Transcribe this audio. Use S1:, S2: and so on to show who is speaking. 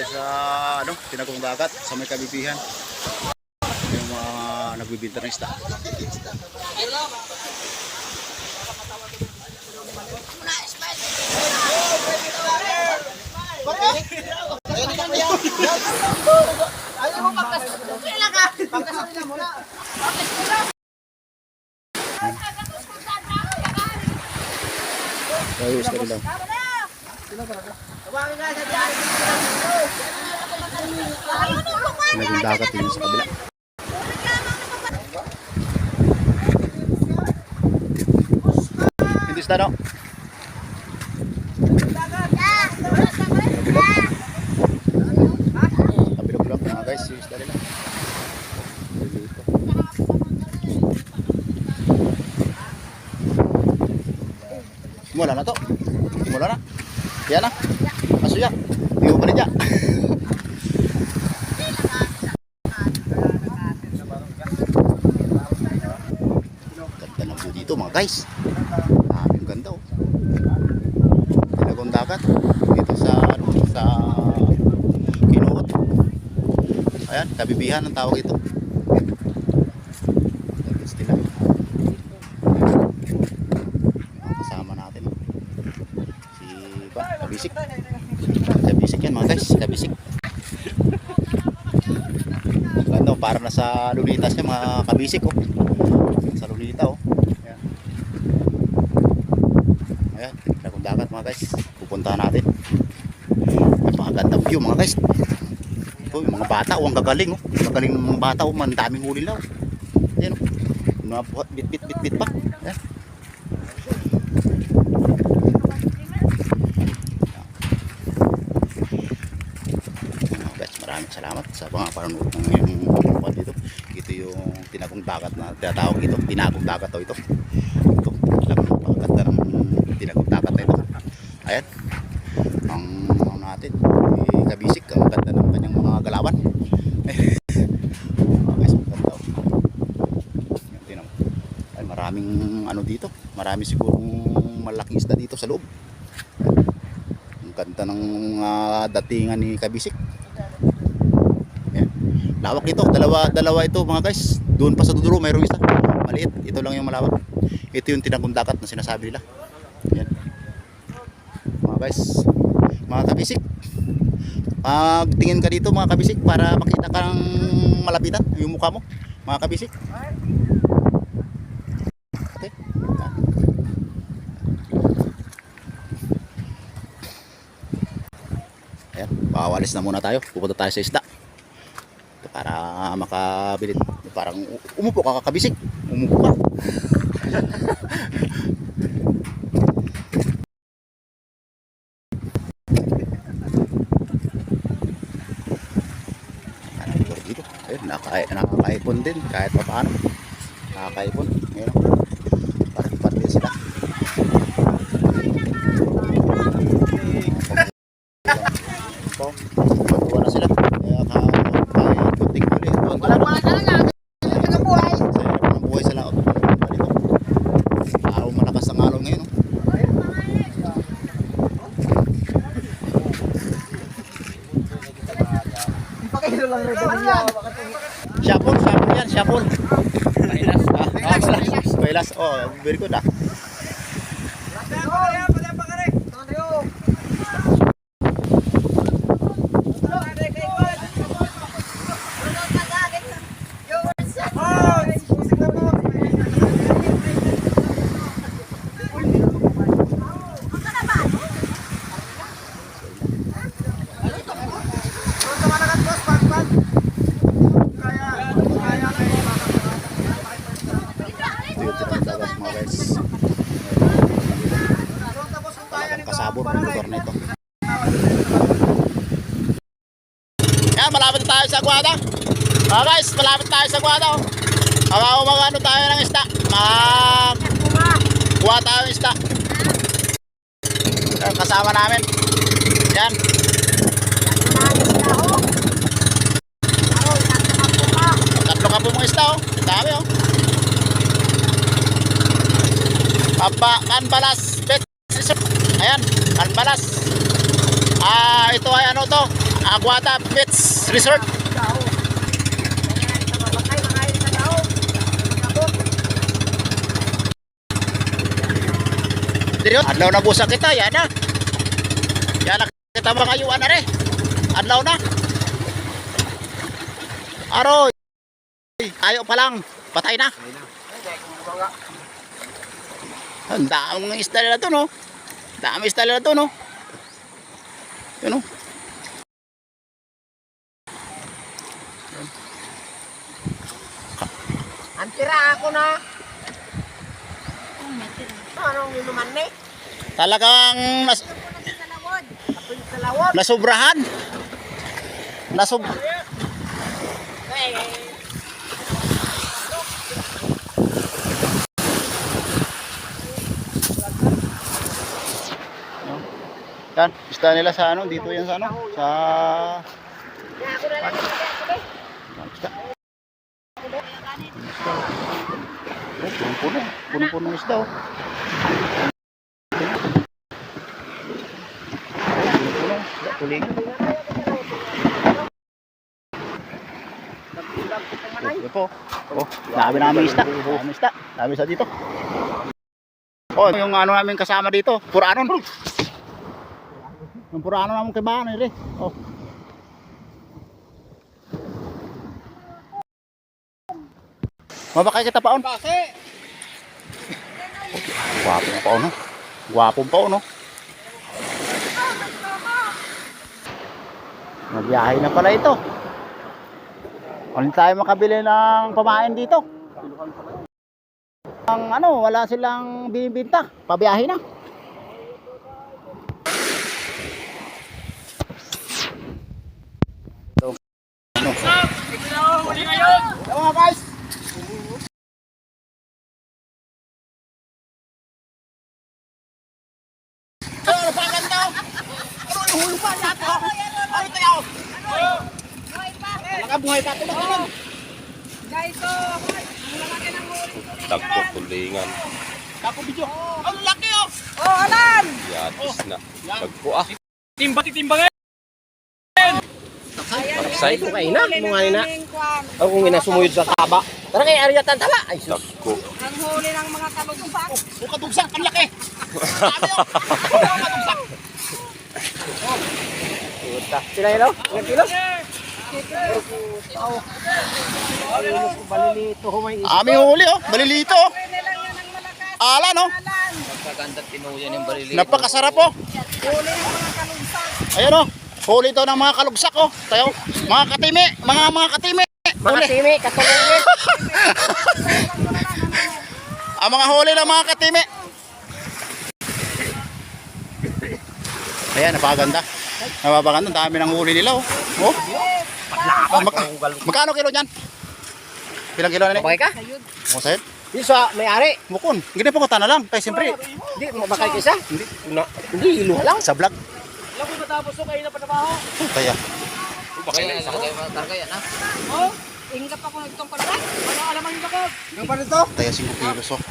S1: sa ano, Tinagong Dagat sa may Kabibihan. Yung mga nagbibinta ng isda. Ayos ka lang. Tinagong Dagat yun sa kabila. Hindi isda no? Kabilog-bilog mga guys, yung isda nila. Simula na to. Simula na. Yan na. Aso ya. Hindi mo pa rin dyan. Ganda ng view dito mga guys. Ang ganda oh. Tinagong Dagat. Dito sa Kinuot. Ayan, Kabibihan ang tawag ito. Kasama natin si Kabisik. Kabisik yan mga guys, Kabisik. Ano, para na sa Lunitas yan mga Kabisik oh. Sa Lunita oh. Ayan. Ayan, Tinagong Dagat mga guys. Pupuntahan natin. Napakagandang view mga guys. Ito yung mga bata oh, ang gagaling oh. Gagaling ng mga bata oh, man daming huli lang. Ayan oh. Mga bit pa. Ayan. Maraming salamat sa mga panonood ng ngayong dito. Ito yung Tinagong Dagat na tinatawag ito. Tinagong Dagat ito. Ito, alam mo, napakaganda ng Tinagong Dagat na ito. Ayan. Ang natin, Kabisik, ang ganda ng kanyang mga galawan. Guys, ang ganda. Ay, maraming ano dito. Marami sigurong malaking isda dito sa loob. Ang ganda ng datingan ni Kabisik. Lawak nito, dalawa ito mga guys. Doon pa sa dulo mayroong isa maliit, ito lang yung malawak. Ito yung Tinagong Dagat na sinasabi nila. Yan mga guys, mga Kabisik, tingin ka dito mga Kabisik para makita kang malapitan yung mukha mo mga Kabisik. Okay. Ayan, pawalis na muna tayo, pupunta tayo sa isda para makabili. Parang umupo ka Kabisik, umupo ka. Dito ayun, nakakaipon din kahit pa paano. Nakakaipon ayun, parang din sila. Matuwa na sila kaya kunting huli. Walang mga talaga ang buhay. Ang buhay sa laot. Araw malakas ang alon ngayon. Ipakilo lang rin yan. Syapol yan, syapol. Pailas. Oh, very good ah. Kasabor ang lugar na ito. Yan, malapit tayo sa Aguada. Guys, malapit tayo sa Aguada. Ano tayo ng isda. Kuha tayo ng isda. Yan, kasama namin. Yan. Tatlo ka po mga isda oh. Dami oh. Kanbalas. Ayan, Kanbalas. Ito ay ano to? Aguada Pets Resort. Diri adlaw na busa kita yan na. Yan na kita mga yuan na re. Adlaw na. Aroy. Ayo pa lang. Patay na. Ang daming isda nila to, no? Dami isda nila to, no? Yun, no?
S2: Antira ako na. Anong inuman ni?
S1: Talagang nasubrahan. Yan, isda nila sa ano, dito yan sa ano, sa isda. Punong-puno, punong-puno ng isda, oh. Punong-puno, isda, tuling. Ito po, oh, dami namin isda, dami isda dito. Oh, yung ano namin kasama dito, puranon, bro. Yung purano naman kay Bana eh. Oh. Mabakay kita paon. Guwapo na paon, no? Guwapong paon, no? Magbiyahe na pala ito. Kung tayo makabili ng pamain dito. Ang ano, wala silang binibinta. Pabiyahe na. Mga guys. Ano pa ganda? Ano yung hulog pa nato? Ano tayo? Buhay pa ito.
S2: Guys, so, ang lalaki ng huli.
S3: Tagpo tulingan.
S1: Kako video. Ang laki, oh.
S2: Oh, alam!
S3: Yatis na. Tagpo ah.
S4: Timbang-timbangin!
S3: Magsay.
S2: Ito kayo na, mga ina.
S3: Ako kung inasumuyod sa taba.
S2: Tara kay Arya Tantala. Ay, sus.
S3: Tagpo.
S2: Ang huli ng mga kalugsak.
S1: Oh, kadugsak, ang laki. Sabi, oh. Kadugsak.
S2: Puta. Sila yun, ilang kilos? Balilito, humay isa.
S1: Aming huli, oh. Balilito, oh. Ala, no?
S4: Napakaganda tinuyan yung balili.
S1: Napakasarap, oh.
S2: Huli ng mga kalugsak.
S1: Ayan, oh. Huli ito ng mga kalugsak, oh. Tayo, mga katimi, mga katimi.
S2: Mga
S1: Huli.
S2: timi, katulungin.
S1: Ang mga huli ng mga katimi. Ayan, napakaganda. Napakaganda, dami ng huli nila, oh. Oh. Magkano kilo niyan? Ilang kilo na ni?
S2: Okay ka?
S1: Oh, sa'yo?
S2: Di sa may-ari.
S1: Mukon. Gini po ko tana lang. Kaya siyempre,
S2: Di, makay kisa? Hindi, iluha lang.
S1: sa vlog.
S4: Alam ko matapos ko kayo na panabaho.
S1: Kaya,
S4: Bakit na isa kayo matarga yan ha?
S2: Oh, ingap ako nagtong pala.
S4: Ano alaman nyo ko?
S2: Yung pa nito?
S1: kaya 5 kilos, oh.